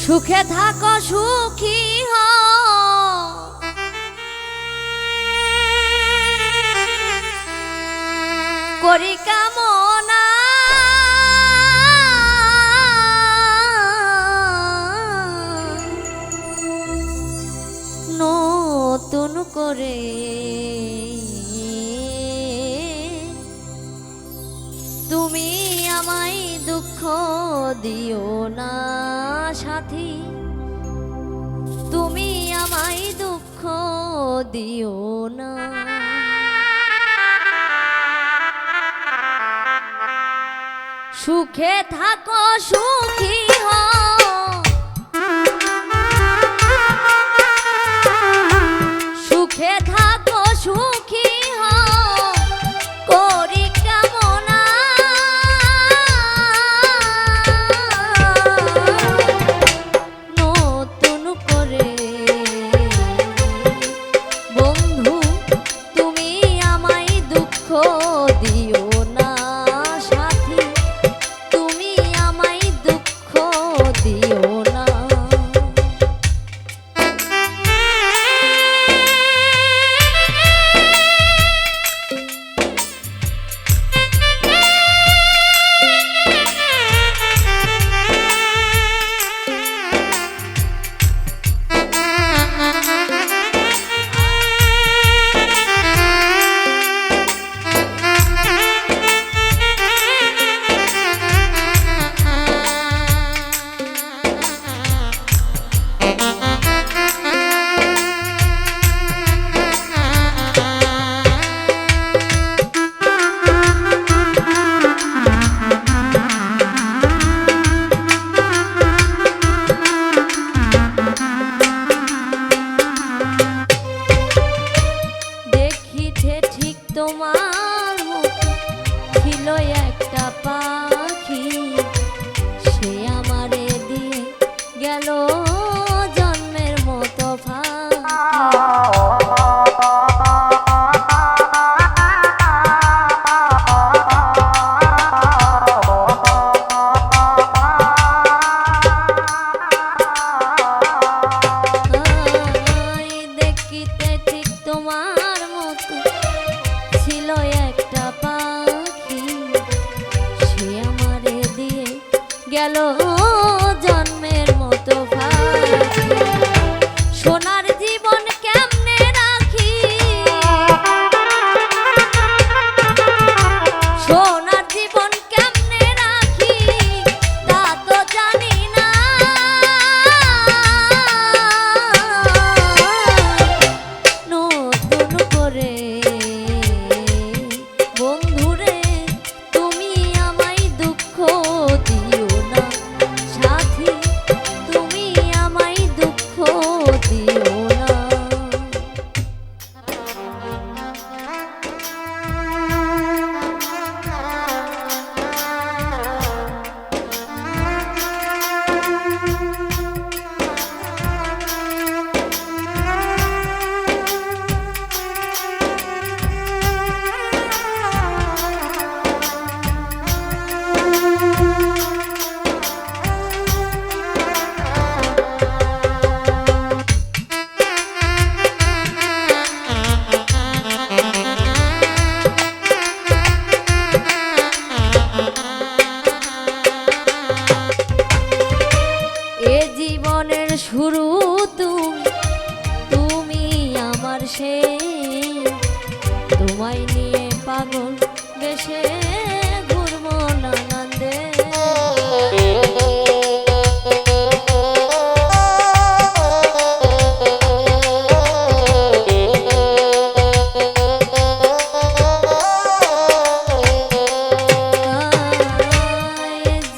সুখে থাকো সুখী হও, করি কামনা নতুন করে তুমি আমায় দুঃখ দিও না সাথী, তুমি আমায় দুঃখ দিও না। সুখে থাকো সুখী হও, সুখে থাকো সুখী হও, করি কামনা নতুন করে বন্ধু তুমি আমায় দুঃখ দিও না সাথী, তুমি আমায় দুঃখ দিও না। তোমার মতো ছিল একটা পাখি, সে আমারে দিয়ে গেল জন্মের মতো দেখিতে ঠিক তোমার মতো ছিল একটা পাখি, সে আমারে দিয়ে গেল জন্মের মতো পাখি। সোনার জীবন কেমনে রাখি, সোনার জীবন কেমনে রাখি তা তো জানি না, নতুন করে বন্ধুরে তুমি আমায় দুঃখ দিও না সাথী, তুমি আমায় দুঃখ দিও না। জীবনের শুরু তুমি, তুমি আমার শেষ, তোমায় নিয়ে পাগল বেশে ঘুরবো নানান দেশ।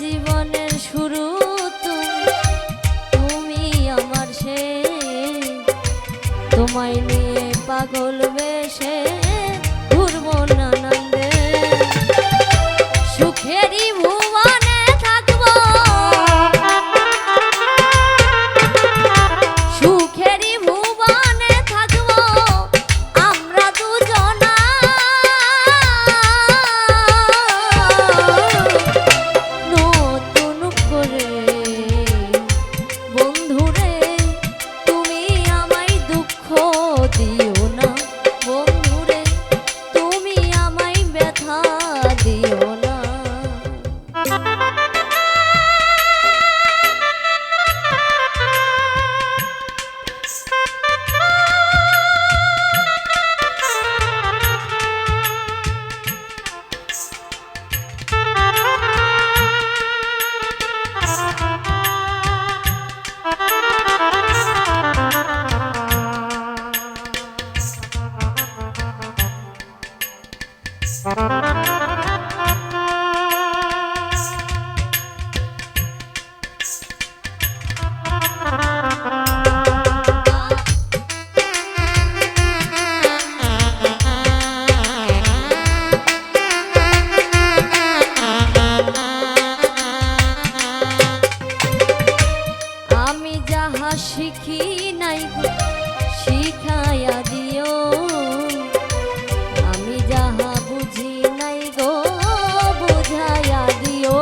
জীবনের শুরু তোমায় নিয়ে পাগল বেশে ঘুরবো নানান দেশ। সুখেরই ভুবনে থাকবো, সুখেরই ভুবনে থাকবো আমরা দুজনা, নতুন করে যাহা শিখি নাই গো শিখাইয়া দিও, আমি যাহা বুঝি নাই গো বুঝাইয়া দিও।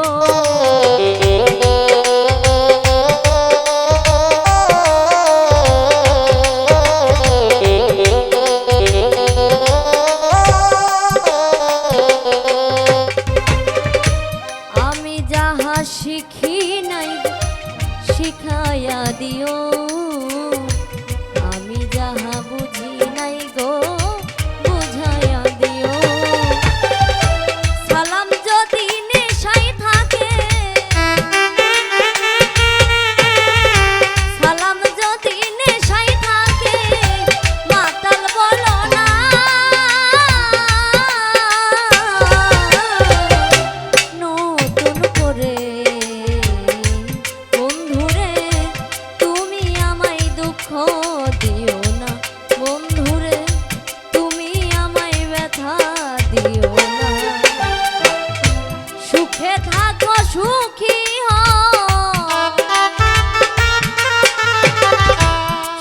আমি যাহা শিখি নাই শিখাইয়া দিও, আমি যাহা বুঝি নাই গো বুঝাইয়া দিও। সালাম যদি নেশাই থাকে, সালাম যদি নেশাই থাকে, মাতাল বলো না, নতুন করে বন্ধুরে তুমি আমায় দুঃখ দিও না, বন্ধুরে তুমি আমায় ব্যথা দিও না। সুখে থাকো সুখী হও,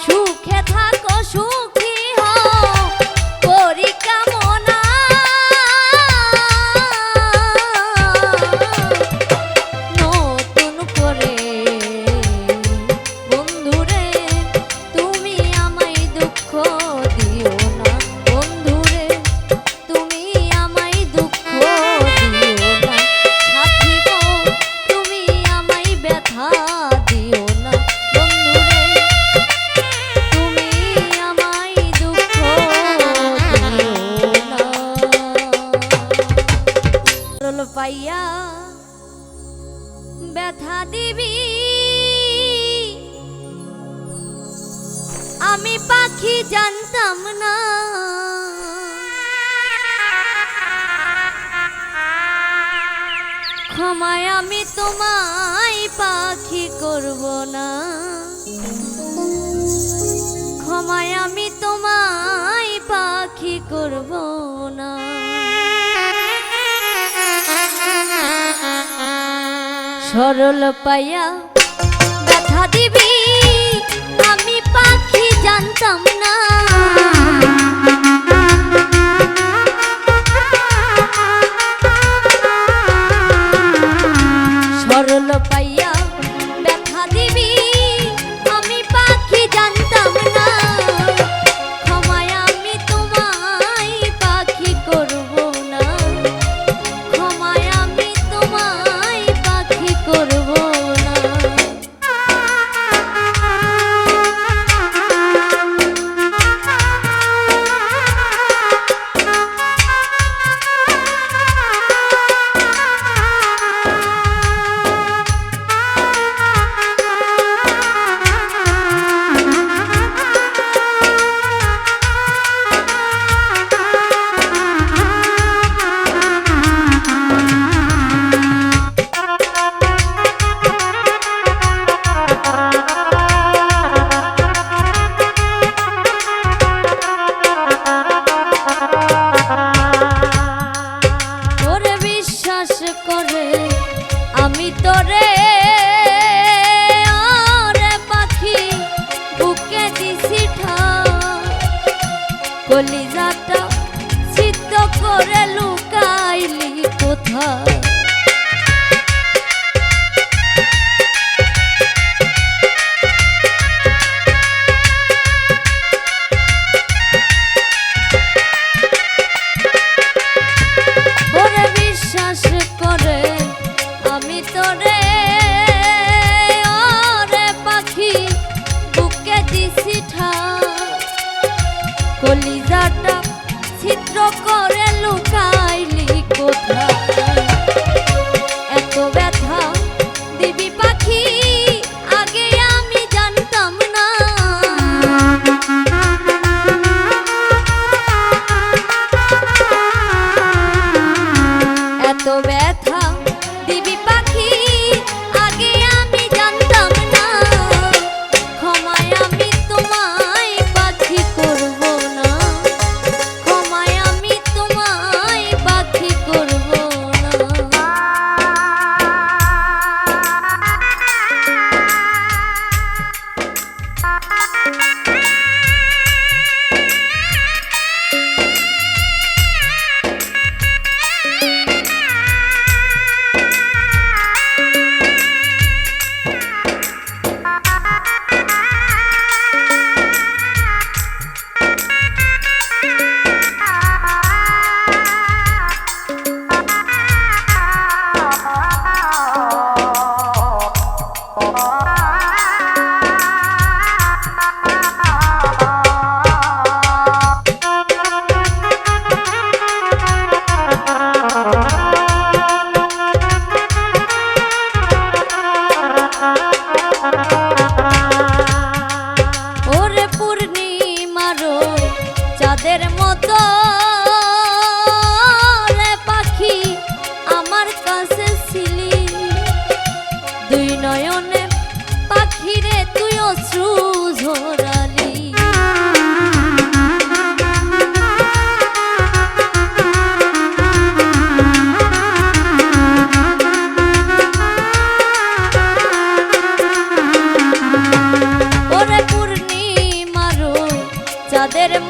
সুখে থাকো সুখী হও করি কামনা, নতুন করে বন্ধুরে তুমি আমায় দুঃখ দিও না, বন্ধুরে তুমি আমায় দুঃখ দিও না। সাথী গো তুমি আমায় ব্যথা দিও না, বন্ধুরে তুমি আমায় দুঃখ দিও না। রোল পাইয়া ব্যথা দিবি, আমি পাখি জানতাম না, ক্ষমায় আমি তোমায় পাখি করব না, ক্ষমায় আমি তোমায় পাখি করব না। সরল পাইয়া ব্যথা দিবি, আমি পাখি জানতাম না, সরল পাইয়া ব্যথা দিবি, আমি পাখি জানতাম না, ক্ষমায় আমি তোমায় পাখি করব না, ক্ষমায় আমি তোমায় পাখি করব না।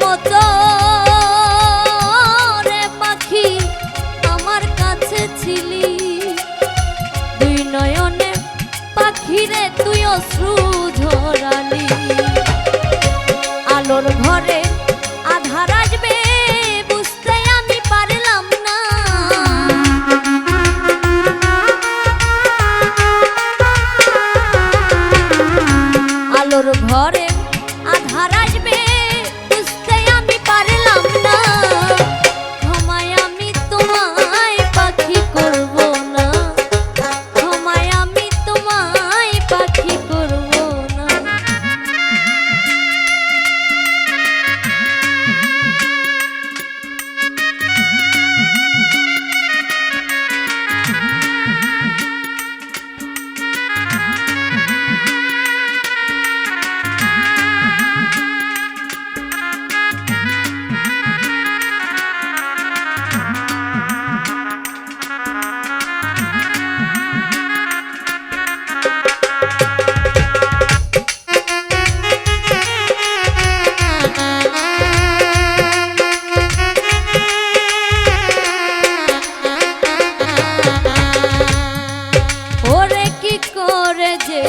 মতো রে পাখি আমার কাছে ছিলি, দুই নয়নে পাখিরে তুই অশ্রু ঝরালি। আলোর ঘরে আধার আসবে বুঝতে আমি পারলাম না, আলোর ঘরে আধার আসবে বুঝতে আমি পারলাম না। ক্ষমায় আমি তোমায় পাখি করব না, ক্ষমায় আমি তোমায় পাখি করব না। যে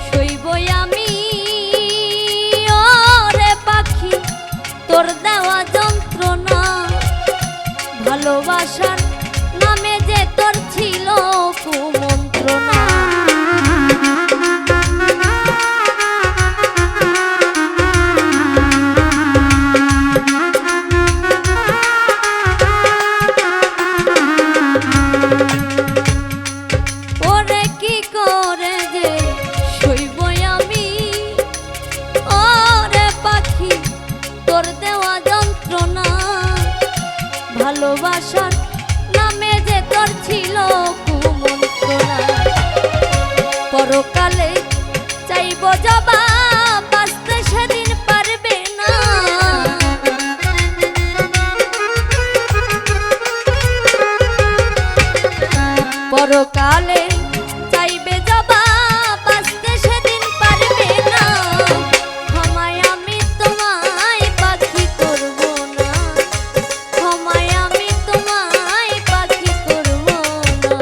শৈবই আমি ওরে পাখি তোর দেওয়া যন্ত্রণা, ভালোবাসার নামে যে তোর ছিল কুমন্ত্রণা। ওরে কি করে যে শৈবই আমি ওরে পাখি তোর দেওয়া যন্ত্রণা, ভালোবাসার নামে যে তোর ছিল কুমন্ত্রণা। পরকালে চাইব জবাব বাঁচতে সেদিন পারবে না, পরকালে চাইবে জবাব বাঁচতে সেদিন পারবে না। ক্ষমায় আমি তোমায় পাখি করব না, ক্ষমায় আমি তোমায় পাখি করব না।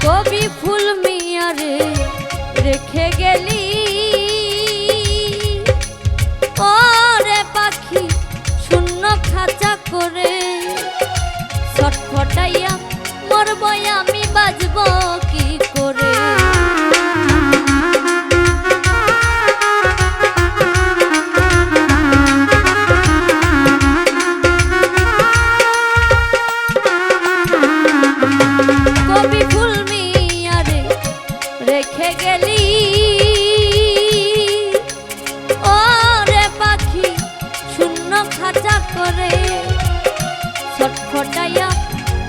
কবি ফুল মিয়ারে রেখে গেলি ওরে পাখি শূন্য খাঁচা করে, ছটফটাইয়া মরব আমি বাজব কি করে। কবি ফুল মিয়ারে রেখে গেলি ওরে পাখি শূন্য খাঁচা করে, ছটফটাইয়া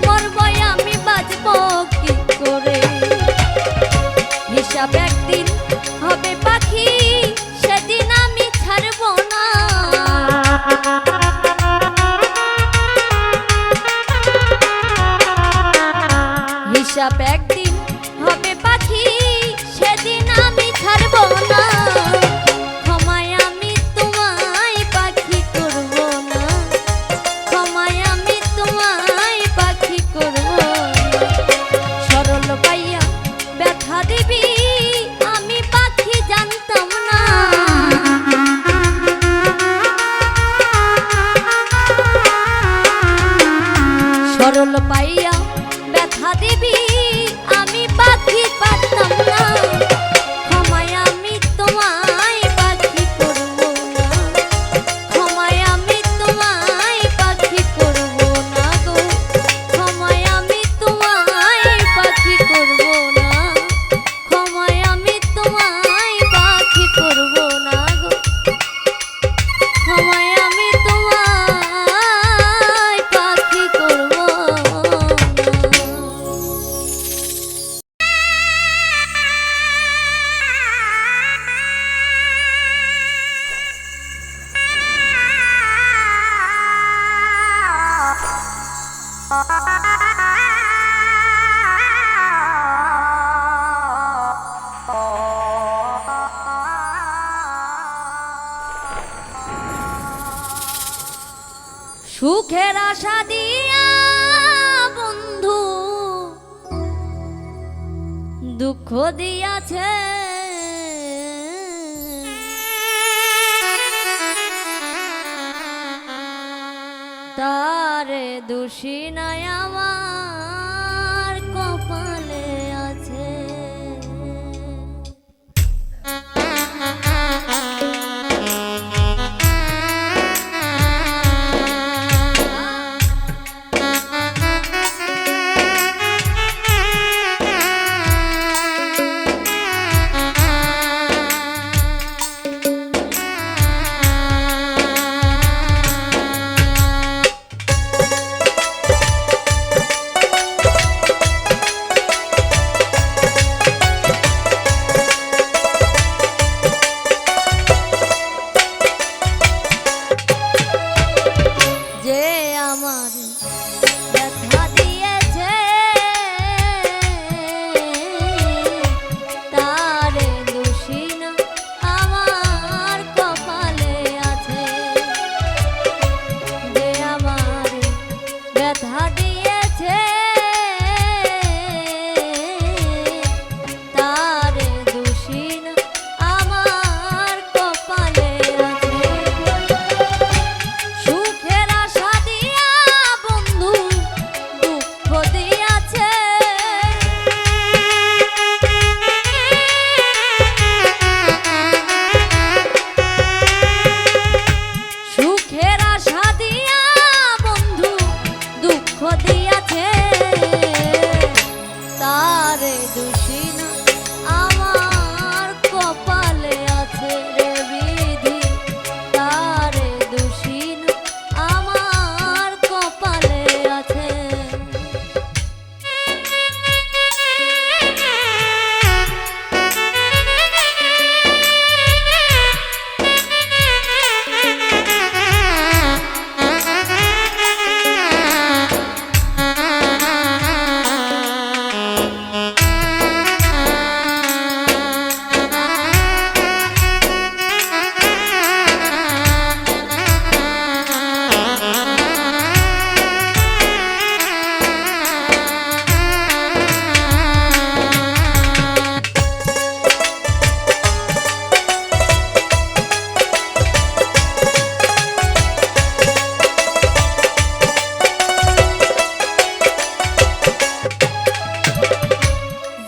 মরব আমি বাজব কি করে। হিসাব একদিন হবে পাখি সেদিন আমি ছাড়ব না, হিসাব একদিন হবে পাখি সেদিন আমি ছাড়ব না। ক্ষমায় আমি তোমায় পাখি করব না, ক্ষমায় আমি তোমায় সুখের আশা দিয়া বন্ধু দুঃখ দিয়াছে, তারে দোষী নাই আমার কপালে আছে।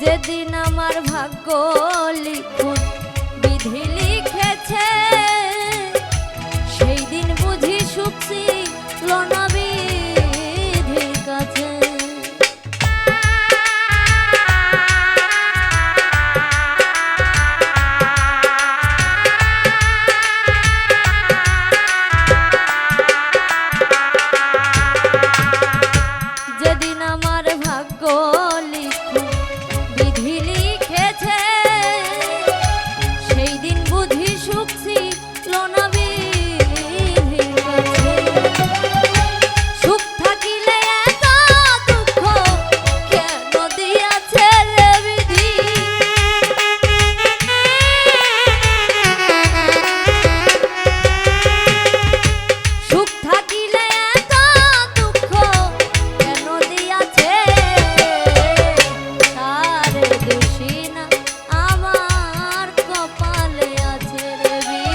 যেদিন আমার ভাগ্য লিখুন বিধি লিখেছে, সেই দিন বুঝি সুখ ছিল না বিধির কাছে। যেদিন আমার ভাগ্য লিখুন বিধি লিখেছে, সেই দিন বুঝি সুখ ছিল না বিধির কাছে। সুখ থাকিলে এত দুঃখ কেন দিয়াছে রে বিধি, সুখ থাকিলে এত দুঃখ কেন দিয়াছে, তারে দোষী না আমার কপালে আছে রে বিধি।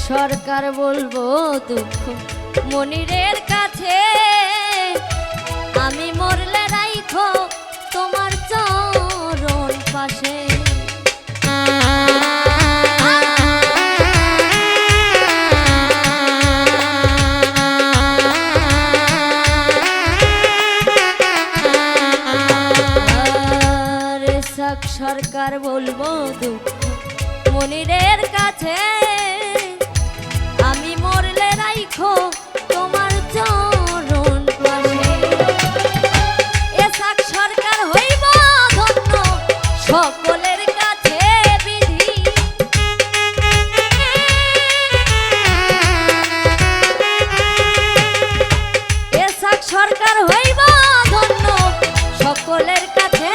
সরকার বলবো দুঃখ মনিরের কাছে, আমি মরলে রাইখো তোমার চরণ পাশে। সরকার বলবো দুঃখ মনিরের কাছে, আমি মরলে রাইখো তোমার চরণ পাশে। এসাক সরকার হইব ধন্য সকলের কাছে বিধি, এসাক সরকার হইব ধন্য সকলের কাছে।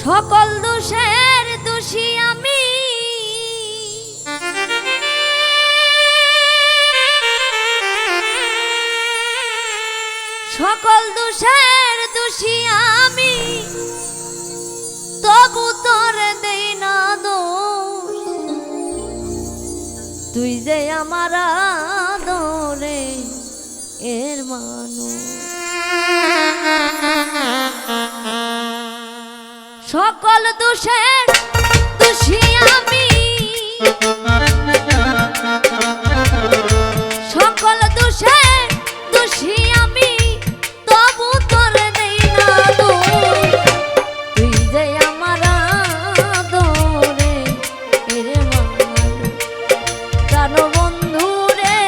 সকল দোষের দোষী আমি, সকল দোষের দোষী আমি, তবু তোর দেই না দোষ। তুই যে আমার আদরে এর মানুষ। সকল দোষের দোষী আমি, সকল দোষের দোষী আমি, তবু তোর দেই না দোষ। তুই যে আমার আদরে এর মানুষ, প্রাণ বন্ধু রে,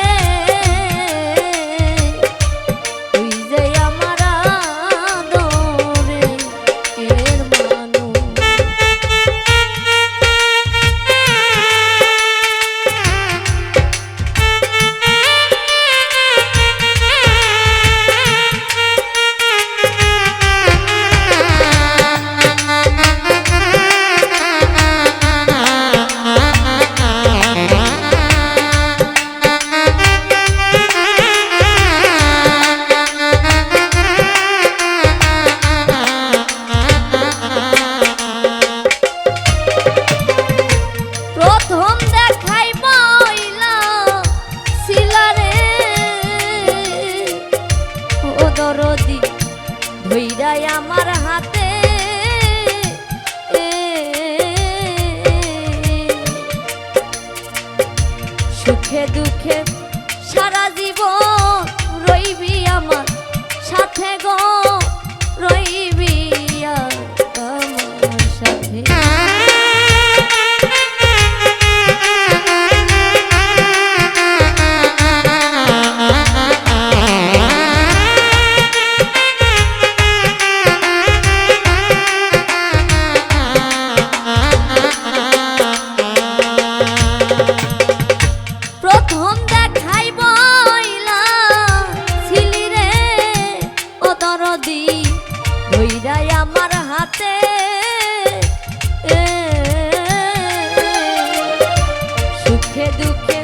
তুই যে আমার আদরে এর মানুষ। ধইরাই আমার হাতে সুখে দুঃখে সারা জীবন রইবি আমার সাথে গো রইবি আমার সাথে ধইরাই আমার হাতে সুখে দুঃখে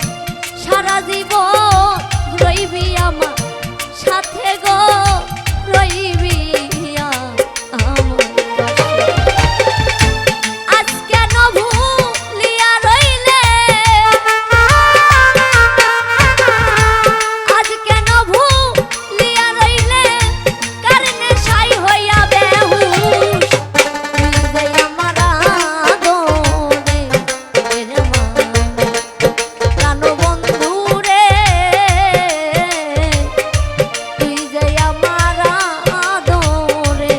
সারা জীবন রইবি আমার সাথে গো রইবি আমার আজ কেন ভুলিয়া রইলে আজ কেন ভুলিয়া রইলে কারণে সাই হইয়া বেহুশ তুই যে আমার আদরে প্রাণ বন্ধু রে তুই যে আমার আদরে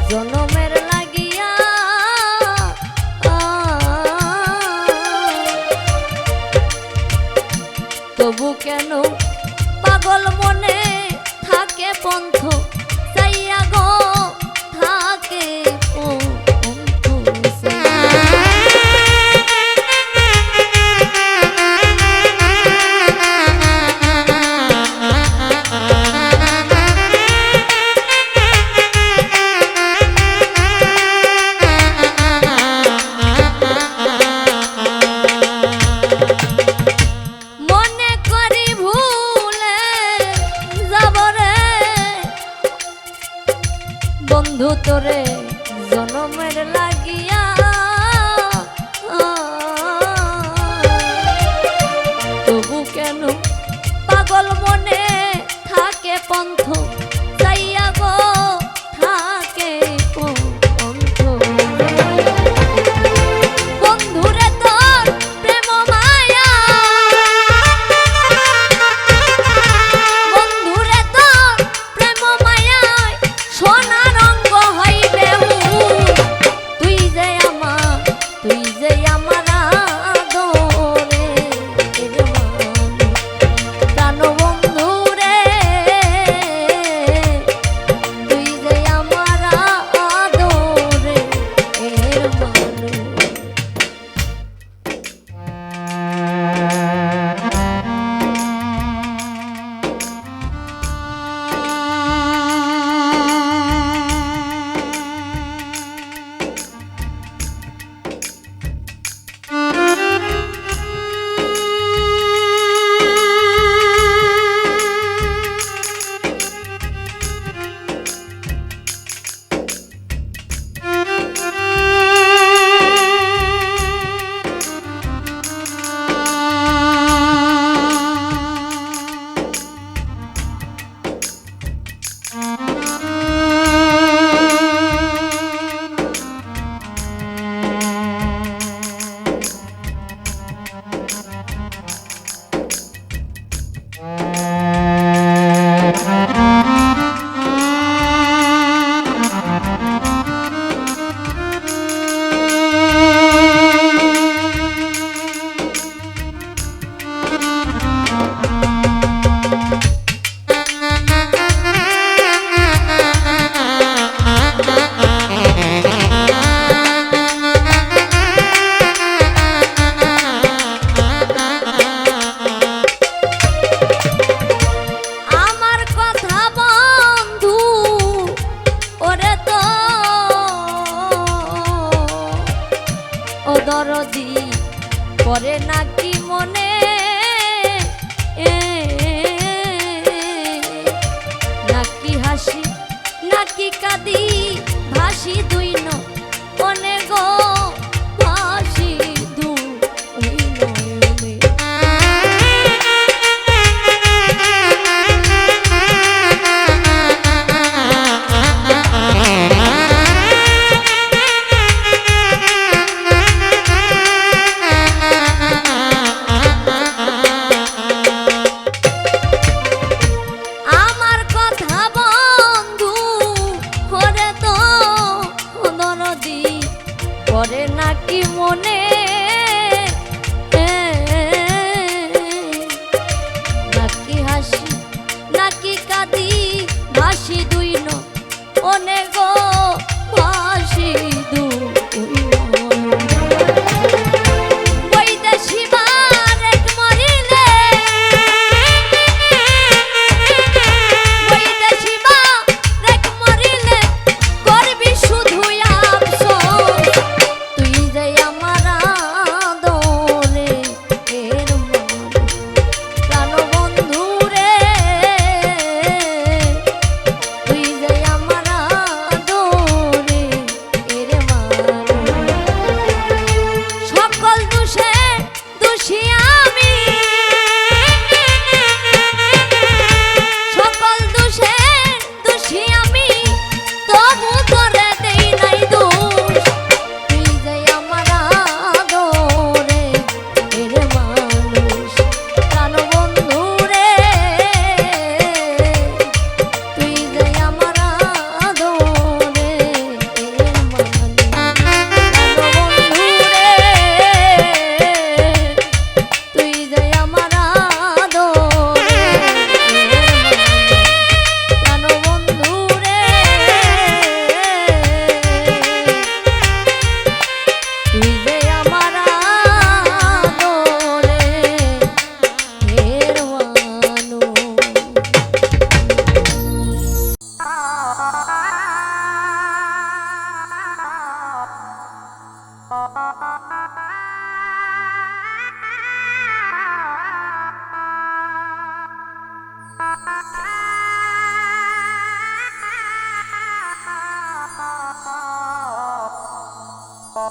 জনমের লাগিয়া তবু কেন পাগল মনে থাকে পন্থ চাইয়া গো থাকে বন্ধু তোরে জনমের লাগিয়া তবু কেন পাগল মনে থাকে পন্থ চাইয়া গো থাকে পন্থ বন্ধুরে তোর প্রেম মায়া বন্ধুরে তোর প্রেম মায়ায় সোনা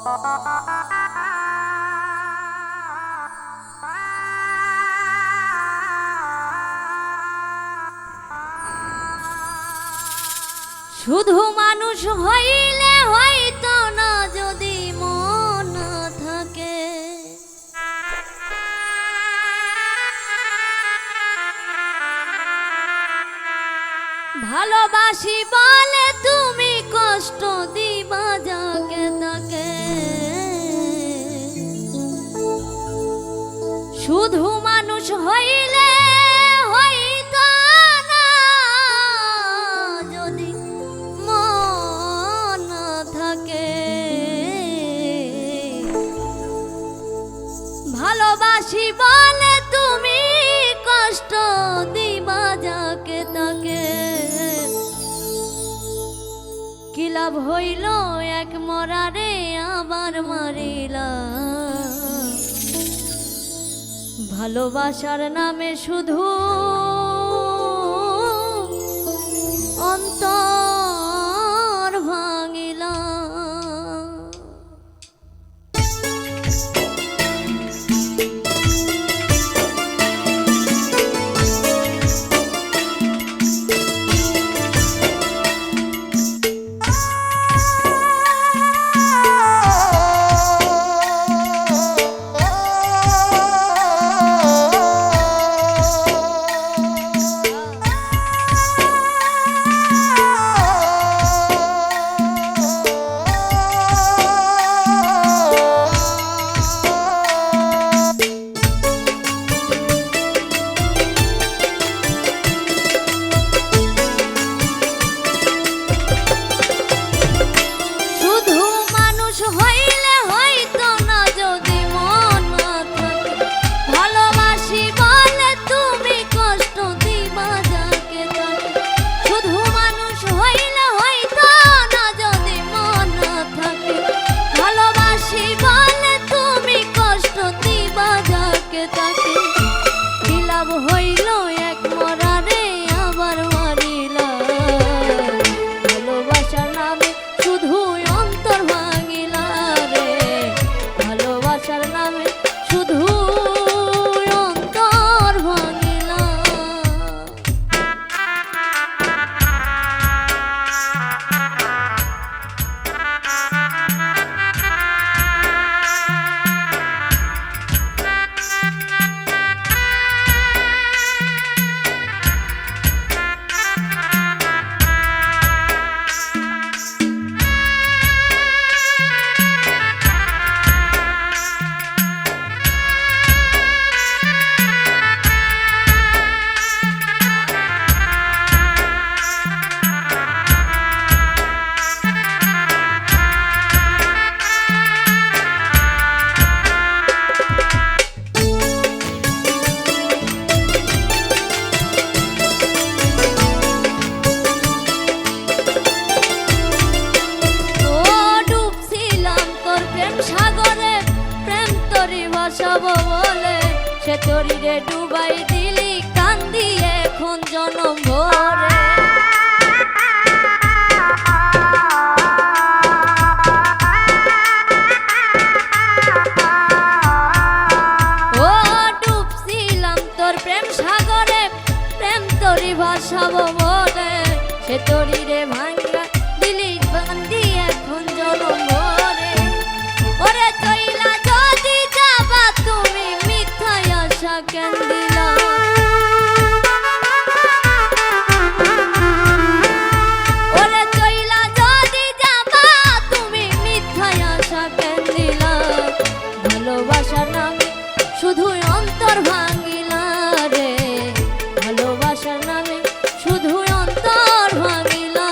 শুধু মানুষ হইলে হয়তো না যদি মন না থাকে, ভালোবাসি বলে তুমি কষ্ট দিবা যাকে তাকে। শুধু মানুষ হইলে হয়তো না যদি মন না থাকে, ভালোবাসি বলে তুমি কষ্ট দিবা যাকে তাকে। কি লাভ হইল এক মরারে আবার মারিলা, ভালোবাসার নামে শুধু অন্তর ভাঙিলা। বলে সে তরিরে ডুবাই দিলি কান্দি এখন জনম ভরে। ও ডুবছিলাম তোর প্রেম সাগরে, প্রেম তরি ভাসাবো বলে সে তরিরে ভাঙ্গা দিলি কান্দি এখন জনম ভরে। ওরে চইলা যদি যাবা তুমি মিথ্যায় আশা কেন দিলা, ওরে চইলা যদি যাবা তুমি মিথ্যায় আশা কেন দিলা। ভালোবাসার নামে শুধু অন্তর ভাঙিলা রে, ভালোবাসার নামে শুধু অন্তর ভাঙিলা।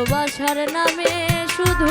ভালোবাসার নামে শুধু